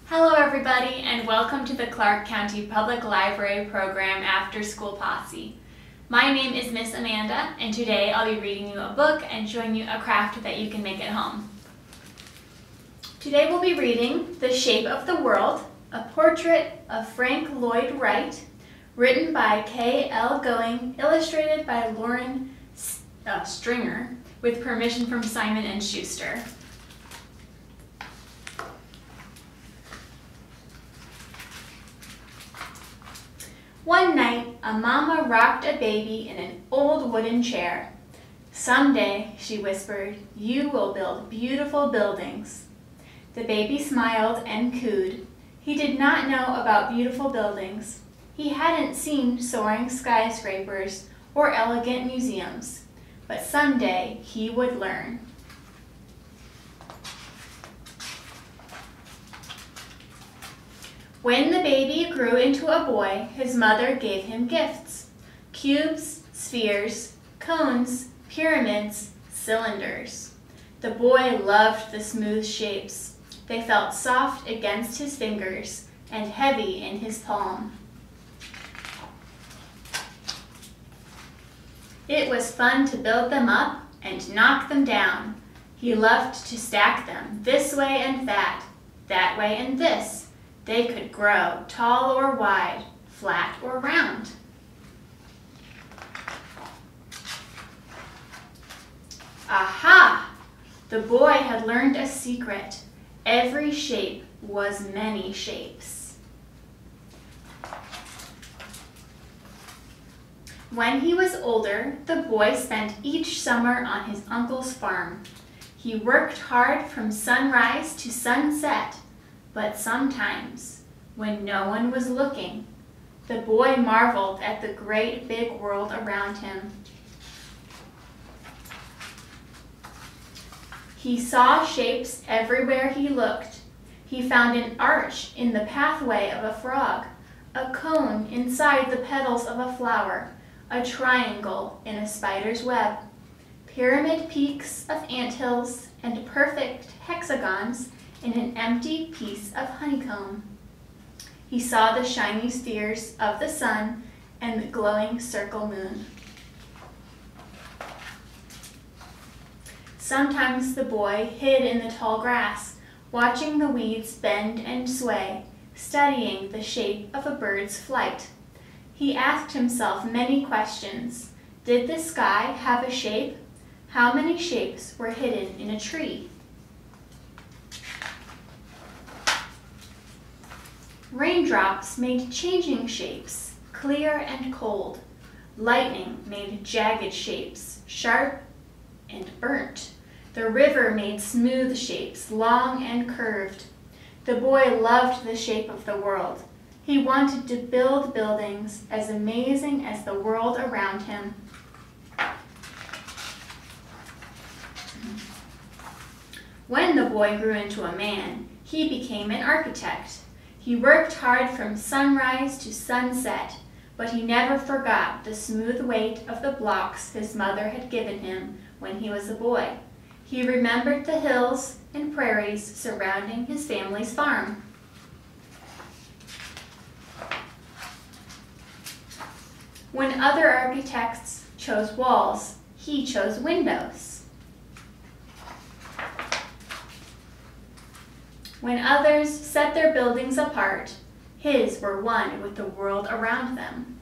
Hello everybody, and welcome to the Clark County Public Library program Afterschool Posse. My name is Miss Amanda, and today I'll be reading you a book and showing you a craft that you can make at home. Today we'll be reading The Shape of the World, a portrait of Frank Lloyd Wright, written by K.L. Going, illustrated by Lauren Stringer, with permission from Simon & Schuster. One night, a mama rocked a baby in an old wooden chair. "Someday," she whispered, "you will build beautiful buildings." The baby smiled and cooed. He did not know about beautiful buildings. He hadn't seen soaring skyscrapers or elegant museums, but someday he would learn. When the baby grew into a boy, his mother gave him gifts: cubes, spheres, cones, pyramids, cylinders. The boy loved the smooth shapes. They felt soft against his fingers and heavy in his palm. It was fun to build them up and knock them down. He loved to stack them this way and that way and this. They could grow tall or wide, flat or round. Aha! The boy had learned a secret. Every shape was many shapes. When he was older, the boy spent each summer on his uncle's farm. He worked hard from sunrise to sunset. But sometimes, when no one was looking, the boy marveled at the great big world around him. He saw shapes everywhere he looked. He found an arch in the pathway of a frog, a cone inside the petals of a flower, a triangle in a spider's web, pyramid peaks of anthills, and perfect hexagons in an empty piece of honeycomb. He saw the shiny spheres of the sun and the glowing circle moon. Sometimes the boy hid in the tall grass, watching the weeds bend and sway, studying the shape of a bird's flight. He asked himself many questions. Did the sky have a shape? How many shapes were hidden in a tree? Raindrops made changing shapes, clear and cold. Lightning made jagged shapes, sharp and burnt. The river made smooth shapes, long and curved. The boy loved the shape of the world. He wanted to build buildings as amazing as the world around him. When the boy grew into a man, he became an architect. He worked hard from sunrise to sunset, but he never forgot the smooth weight of the blocks his mother had given him when he was a boy. He remembered the hills and prairies surrounding his family's farm. When other architects chose walls, he chose windows. When others set their buildings apart, his were one with the world around them.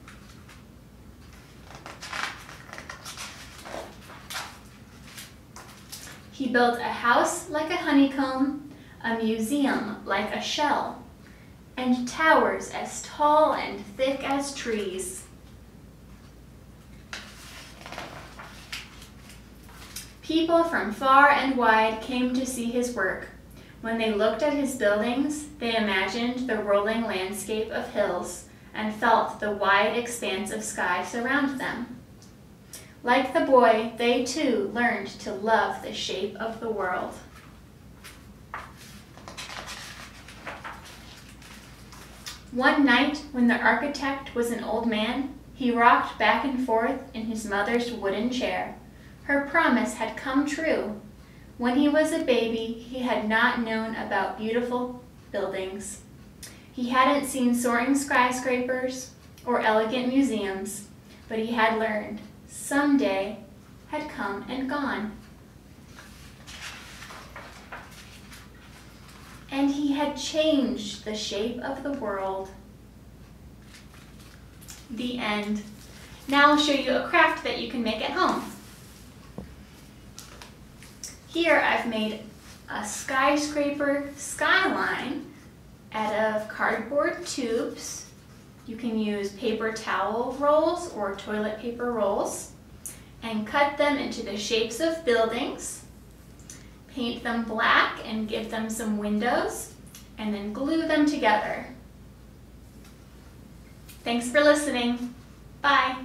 He built a house like a honeycomb, a museum like a shell, and towers as tall and thick as trees. People from far and wide came to see his work. When they looked at his buildings, they imagined the rolling landscape of hills and felt the wide expanse of sky surround them. Like the boy, they too learned to love the shape of the world. One night, when the architect was an old man, he rocked back and forth in his mother's wooden chair. Her promise had come true. When he was a baby, he had not known about beautiful buildings. He hadn't seen soaring skyscrapers or elegant museums, but he had learned someday had come and gone. And he had changed the shape of the world. The end. Now I'll show you a craft that you can make at home. Here I've made a skyscraper skyline out of cardboard tubes. You can use paper towel rolls or toilet paper rolls and cut them into the shapes of buildings. Paint them black and give them some windows, and then glue them together. Thanks for listening. Bye.